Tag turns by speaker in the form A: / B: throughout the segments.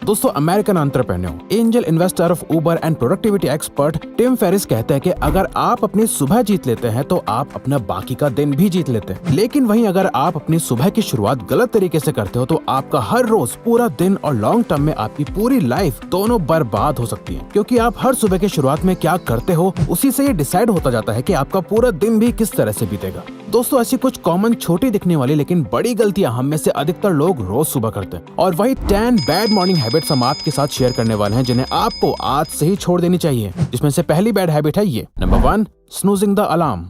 A: दोस्तों, American entrepreneur, angel investor of Uber and productivity expert Tim Ferriss कहते हैं कि अगर आप अपनी सुबह जीत लेते हैं तो आप अपना बाकी का दिन भी जीत लेते हैं। लेकिन वहीं अगर आप अपनी सुबह की शुरुआत गलत तरीके से करते हो तो आपका हर रोज, पूरा दिन और लॉन्ग टर्म में आपकी पूरी लाइफ दोनों बर्बाद हो सकती है। क्योंकि आप हर सुबह की शुरुआत में क्या करते हो उसी से ये डिसाइड होता जाता है कि आपका पूरा दिन भी किस तरह से बीतेगा। दोस्तों, ऐसी कुछ कॉमन छोटी दिखने वाली लेकिन बड़ी गलतियां हम में से अधिकतर लोग रोज सुबह करते हैं, और वही 10 बैड मॉर्निंग हैबिट्स हम आपके साथ शेयर करने वाले हैं जिन्हें आपको आज से ही छोड़ देनी चाहिए। जिसमें से पहली बैड हैबिट है ये। Number 1, snoozing the alarm.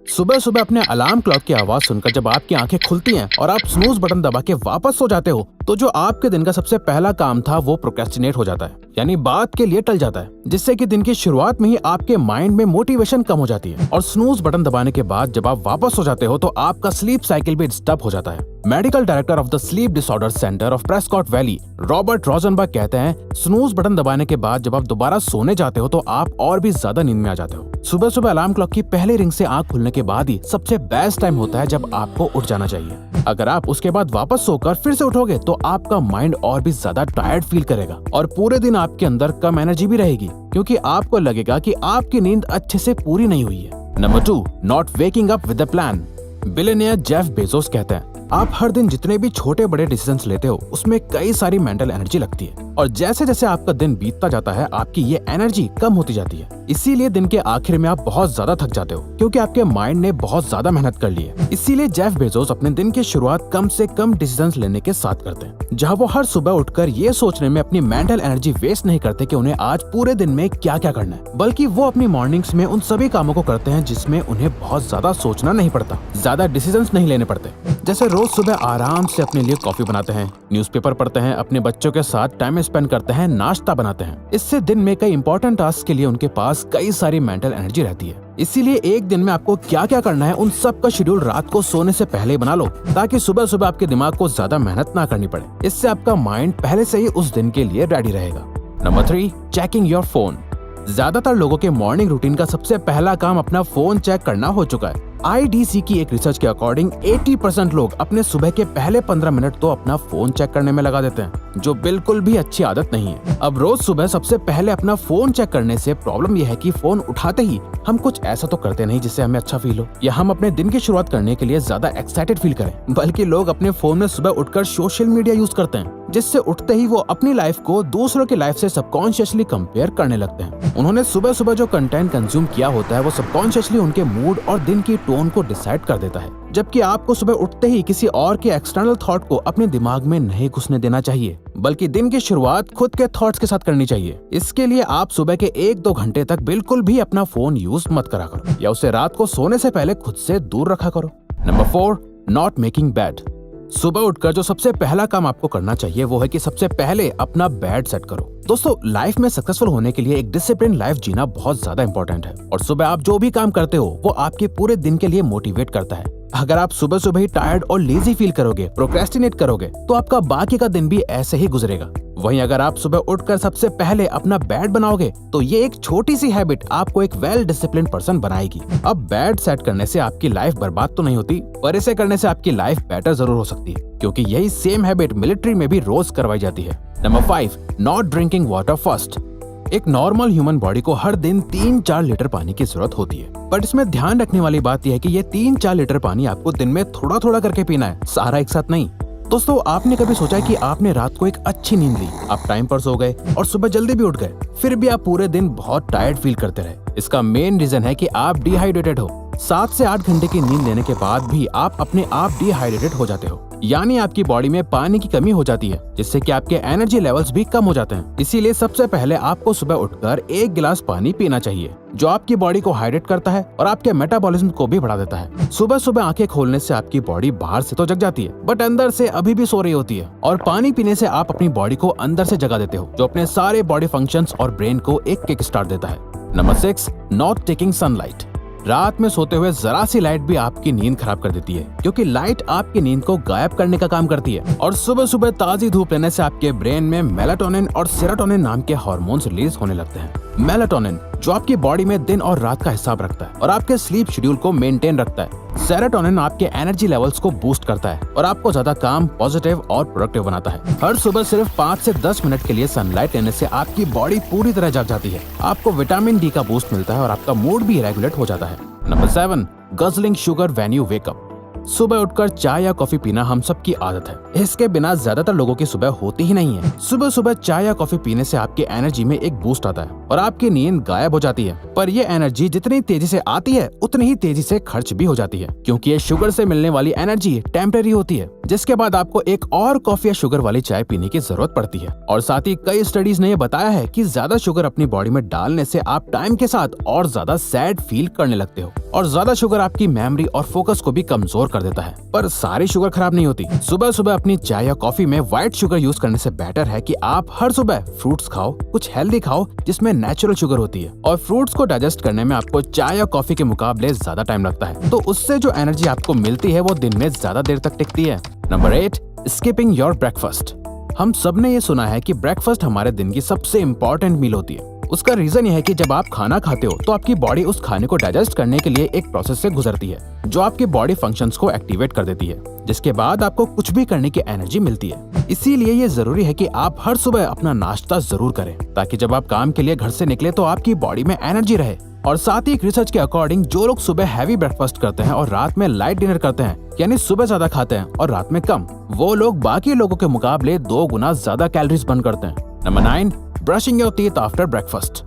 A: सुबह सुबह अपने अलार्म क्लॉक की आवाज सुनकर जब आपकी आंखें खुलती हैं और आप स्नूज बटन दबा के वापस सो जाते हो तो जो आपके दिन का सबसे पहला काम था वो प्रोक्रेस्टिनेट हो जाता है, यानी बाद के लिए टल जाता है, जिससे कि दिन की शुरुआत में ही आपके माइंड में मोटिवेशन कम हो जाती है। और स्नूज बटन दबाने के बाद जब आप वापस सो जाते हो तो आपका स्लीप साइकिल भी डिस्टर्ब हो जाता है। Medical director of the sleep disorder centre of Prescott valley, Robert Rosenberg कहते हैं, स्नूज बटन दबाने के बाद जब आप दोबारा सोने जाते हो तो आप और भी ज्यादा नींद में आ जाते हो। सुबह सुबह अलार्म क्लॉक की पहले रिंग से आंख खुलने के बाद ही सबसे बेस्ट टाइम होता है जब आपको उठ जाना चाहिए। अगर आप उसके बाद वापस सोकर फिर से उठोगे तो आपका माइंड और भी ज्यादा टायर्ड फील करेगा और पूरे दिन आपके अंदर कम एनर्जी भी रहेगी, क्योंकि आपको लगेगा कि आपकी नींद अच्छे से पूरी नहीं हुई है। Number 2, not waking up with a plan. Billionaire Jeff Bezos कहते हैं, आप हर दिन जितने भी छोटे बड़े डिसीजंस लेते हो उसमें कई सारी मेंटल एनर्जी लगती है, और जैसे जैसे आपका दिन बीतता जाता है आपकी ये एनर्जी कम होती जाती है। इसीलिए दिन के आखिर में आप बहुत ज्यादा थक जाते हो, क्योंकि आपके माइंड ने बहुत ज्यादा मेहनत कर ली है। इसीलिए जेफ बेजोस अपने दिन की शुरुआत कम से कम डिसीजंस लेने के साथ करते हैं, जहां वो हर सुबह उठकर ये सोचने में अपनी मेंटल एनर्जी वेस्ट नहीं करते कि उन्हें आज पूरे दिन में क्या क्या करना है, बल्कि वो अपनी मॉर्निंग्स में उन सभी कामों को करते हैं जिसमें उन्हें बहुत ज्यादा सोचना नहीं पड़ता, ज्यादा डिसीजंस नहीं लेने पड़ते। जैसे रोज सुबह आराम से अपने लिए कॉफी बनाते हैं, न्यूज़पेपर पढ़ते हैं, अपने बच्चों के साथ टाइम स्पेंड करते हैं, नाश्ता बनाते हैं। इससे दिन में कई इंपॉर्टेंट टास्क के लिए उनके पास कई सारी मेंटल एनर्जी रहती है। इसीलिए एक दिन में आपको क्या क्या करना है उन सब का शेड्यूल रात को सोने से पहले बना लो, ताकि सुबह सुबह आपके दिमाग को ज्यादा मेहनत ना करनी पड़े। इससे आपका माइंड पहले से ही उस दिन के लिए रेडी रहेगा। Number 3, checking your phone. ज्यादातर लोगों के मॉर्निंग रूटीन का सबसे पहला काम अपना फोन चेक करना हो चुका है। IDC की एक रिसर्च के अकॉर्डिंग 80% लोग अपने सुबह के पहले 15 मिनट तो अपना फोन चेक करने में लगा देते हैं, जो बिल्कुल भी अच्छी आदत नहीं है। अब रोज सुबह सबसे पहले अपना फोन चेक करने से प्रॉब्लम यह है कि फोन उठाते ही हम कुछ ऐसा तो करते नहीं जिससे हमें अच्छा फील हो या हम अपने दिन की शुरुआत करने के लिए ज्यादा एक्साइटेड फील करें, बल्कि लोग अपने फोन में सुबह उठकर सोशल मीडिया यूज करते हैं, जिससे उठते ही वो अपनी लाइफ को दूसरों की लाइफ से सबकॉन्शियसली कंपेयर करने लगते हैं। उन्होंने सुबह सुबह जो कंटेंट कंज्यूम किया होता है वो सबकॉन्शियसली उनके मूड और दिन की टोन को डिसाइड कर देता है, जबकि आपको सुबह उठते ही किसी और के एक्सटर्नल थॉट को अपने दिमाग में नहीं घुसने देना चाहिए, बल्कि दिन की शुरुआत खुद के थॉट्स के साथ करनी चाहिए। इसके लिए आप सुबह के 1-2 घंटे तक बिल्कुल भी अपना फोन यूज मत करा करो या उसे रात को सोने से पहले खुद से दूर रखा करो। Number 4, not making bed. सुबह उठकर जो सबसे पहला काम आपको करना चाहिए वो है कि सबसे पहले अपना बेड सेट करो। दोस्तों, लाइफ में सक्सेसफुल होने के लिए एक डिसिप्लिन लाइफ जीना बहुत ज्यादा इंपॉर्टेंट है, और सुबह आप जो भी काम करते हो वो आपके पूरे दिन के लिए मोटिवेट करता है। अगर आप सुबह सुबह ही टायर्ड और लेजी फील करोगे, प्रोक्रेस्टिनेट करोगे, तो आपका बाकी का दिन भी ऐसे ही गुजरेगा। वहीं अगर आप सुबह उठकर सबसे पहले अपना बेड बनाओगे तो ये एक छोटी सी हैबिट आपको एक वेल डिसिप्लिन पर्सन बनाएगी। अब बेड सेट करने से आपकी लाइफ बर्बाद तो नहीं होती, पर इसे करने से आपकी लाइफ बेटर जरूर हो सकती है, क्योंकि यही सेम हैबिट मिलिट्री में भी रोज करवाई जाती है। Number 5, not drinking water first. एक नॉर्मल ह्यूमन बॉडी को हर दिन 3-4 लीटर पानी की जरूरत होती है, बट इसमें ध्यान रखने वाली बात यह है कि ये 3-4 लीटर पानी आपको दिन में थोड़ा थोड़ा करके पीना है, सारा एक साथ नहीं। दोस्तों, आपने कभी सोचा है कि आपने रात को एक अच्छी नींद ली, आप टाइम पर सो गए और सुबह जल्दी भी उठ गए, फिर भी आप पूरे दिन बहुत टायर्ड फील करते रहे? इसका मेन रीजन है कि आप डिहाइड्रेटेड हो। 7 से 8 घंटे की नींद लेने के बाद भी आप अपने आप डिहाइड्रेटेड हो जाते हो, यानी आपकी बॉडी में पानी की कमी हो जाती है, जिससे कि आपके एनर्जी लेवल्स भी कम हो जाते हैं। इसीलिए सबसे पहले आपको सुबह उठकर 1 गिलास पानी पीना चाहिए, जो आपकी बॉडी को हाइड्रेट करता है और आपके मेटाबॉलिज्म को भी बढ़ा देता है। सुबह सुबह आंखें खोलने से आपकी बॉडी बाहर से तो जग जाती है, बट अंदर से अभी भी सो रही होती है, और पानी पीने से आप अपनी बॉडी को अंदर से जगा देते हो, जो अपने सारे बॉडी फंक्शंस और ब्रेन को एक किक स्टार्ट देता है। Number 6, not taking sunlight. रात में सोते हुए जरा सी लाइट भी आपकी नींद खराब कर देती है, क्योंकि लाइट आपकी नींद को गायब करने का काम करती है, और सुबह सुबह ताजी धूप लेने से आपके ब्रेन में मेलाटोनिन और सेरोटोनिन नाम के हार्मोन्स रिलीज होने लगते हैं। मेलाटोनिन जो आपकी बॉडी में दिन और रात का हिसाब रखता है और आपके स्लीप शेड्यूल को मेंटेन रखता है, सेरोटोनिन आपके एनर्जी लेवल्स को बूस्ट करता है और आपको ज्यादा काम, पॉजिटिव और प्रोडक्टिव बनाता है। हर सुबह सिर्फ 5 से 10 मिनट के लिए सनलाइट लेने से आपकी बॉडी पूरी तरह जग जाती है। आपको विटामिन डी का बूस्ट मिलता है और आपका मूड भी रेगुलेट हो जाता है। Number 7, guzzling sugar when you wake up. सुबह उठकर चाय या कॉफी पीना हम सब की आदत है। इसके बिना ज्यादातर लोगों की सुबह होती ही नहीं है। सुबह सुबह चाय या कॉफी पीने से आपकी एनर्जी में एक बूस्ट आता है और आपकी नींद गायब हो जाती है। पर ये एनर्जी जितनी तेजी से आती है उतनी ही तेजी से खर्च भी हो जाती है, क्योंकि ये शुगर से मिलने वाली एनर्जी टेम्परेरी होती है, जिसके बाद आपको एक और कॉफी या शुगर वाली चाय पीने की जरूरत पड़ती है। और साथ ही कई स्टडीज ने ये बताया है कि ज्यादा शुगर अपनी बॉडी में डालने से आप टाइम के साथ और ज्यादा सैड फील करने लगते हो और ज्यादा शुगर आपकी मेमोरी और फोकस को भी कमजोर कर देता है। पर सारी शुगर खराब नहीं होती। सुबह सुबह अपनी चाय या कॉफी में व्हाइट शुगर यूज करने से बेटर है कि आप हर सुबह फ्रूट्स खाओ, कुछ हेल्दी खाओ जिसमें नेचुरल शुगर होती है। और फ्रूट्स को डाइजेस्ट करने में आपको चाय या कॉफी के मुकाबले ज्यादा टाइम लगता है, तो उससे जो एनर्जी आपको मिलती है वो दिन में ज्यादा देर तक टिकती है। Number 8, skipping your breakfast. हम सबने ये सुना है कि ब्रेकफास्ट हमारे दिन की सबसे इम्पोर्टेंट मील होती है। उसका रीजन ये है कि जब आप खाना खाते हो तो आपकी बॉडी उस खाने को डाइजेस्ट करने के लिए एक प्रोसेस से गुजरती है, जो आपकी बॉडी फंक्शंस को एक्टिवेट कर देती है, जिसके बाद आपको कुछ भी करने की एनर्जी मिलती है। इसीलिए ये जरूरी है कि आप हर सुबह अपना नाश्ता जरूर करें, ताकि जब आप काम के लिए घर से निकले तो आपकी बॉडी में एनर्जी रहे। और साथ ही एक रिसर्च के अकॉर्डिंग जो लोग सुबह हैवी ब्रेकफास्ट करते हैं और रात में लाइट डिनर करते हैं, यानी सुबह ज्यादा खाते हैं और रात में कम, वो लोग बाकी लोगों के मुकाबले 2 गुना ज्यादा कैलोरीज बर्न करते हैं। Number 9, brushing your teeth after breakfast.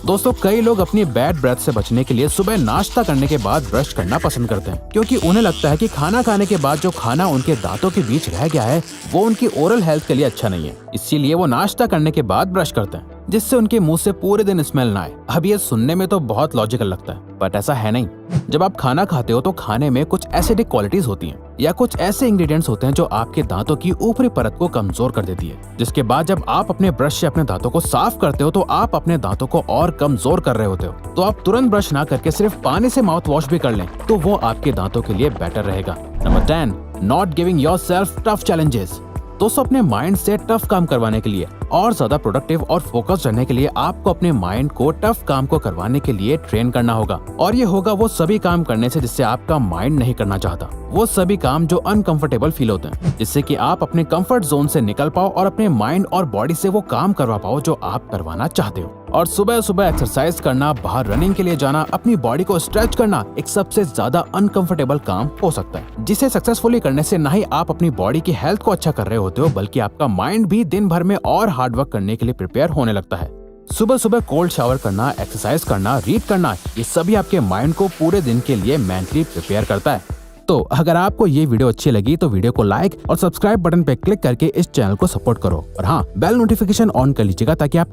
A: दोस्तों, कई लोग अपनी बैड ब्रेथ से बचने के लिए सुबह नाश्ता करने के बाद ब्रश करना पसंद करते हैं, क्योंकि उन्हें लगता है कि खाना खाने के बाद जो खाना उनके दांतों के बीच रह गया है वो उनकी ओरल हेल्थ के लिए अच्छा नहीं है। इसीलिए वो नाश्ता करने के बाद ब्रश करते हैं, जिससे उनके मुंह से पूरे दिन स्मेल ना आए। अब ये सुनने में तो बहुत लॉजिकल लगता है, बट ऐसा है नहीं। जब आप खाना खाते हो तो खाने में कुछ एसिडिक क्वालिटीज होती हैं या कुछ ऐसे इंग्रेडिएंट्स होते हैं जो आपके दांतों की ऊपरी परत को कमजोर कर देती है, जिसके बाद जब आप अपने ब्रश से अपने दांतों को साफ करते हो तो आप अपने दांतों को और कमजोर कर रहे होते हो। तो आप तुरंत ब्रश ना करके सिर्फ पानी से माउथ वॉश भी कर लें तो वो आपके दांतों के लिए बेटर रहेगा। Number 10, not giving yourself tough challenges. दोस्तों, अपने माइंड से टफ काम करवाने के लिए और ज्यादा प्रोडक्टिव और फोकस रहने के लिए आपको अपने माइंड को टफ काम को करवाने के लिए ट्रेन करना होगा। और ये होगा वो सभी काम करने से जिससे आपका माइंड नहीं करना चाहता, वो सभी काम जो अनकंफर्टेबल फील होते हैं, जिससे कि आप अपने कंफर्ट जोन से निकल पाओ और अपने माइंड और बॉडी से वो काम करवा पाओ जो आप करवाना चाहते हो। और सुबह सुबह एक्सरसाइज करना, बाहर रनिंग के लिए जाना, अपनी बॉडी को स्ट्रेच करना एक सबसे ज्यादा अनकंफर्टेबल काम हो सकता है, जिसे सक्सेसफुली करने से न ही आप अपनी बॉडी की हेल्थ को अच्छा कर रहे होते हो, बल्कि आपका माइंड भी दिन भर में और हार्ड वर्क करने के लिए प्रिपेयर होने लगता है। सुबह सुबह कोल्ड शावर करना, एक्सरसाइज करना, रीड करना, ये सभी आपके माइंड को पूरे दिन के लिए मेंटली प्रिपेयर करता है। तो अगर आपको ये वीडियो अच्छी लगी तो वीडियो को लाइक और सब्सक्राइब बटन पे क्लिक करके इस चैनल को सपोर्ट करो और हाँ, बेल नोटिफिकेशन ऑन कर लीजिएगा ताकि आप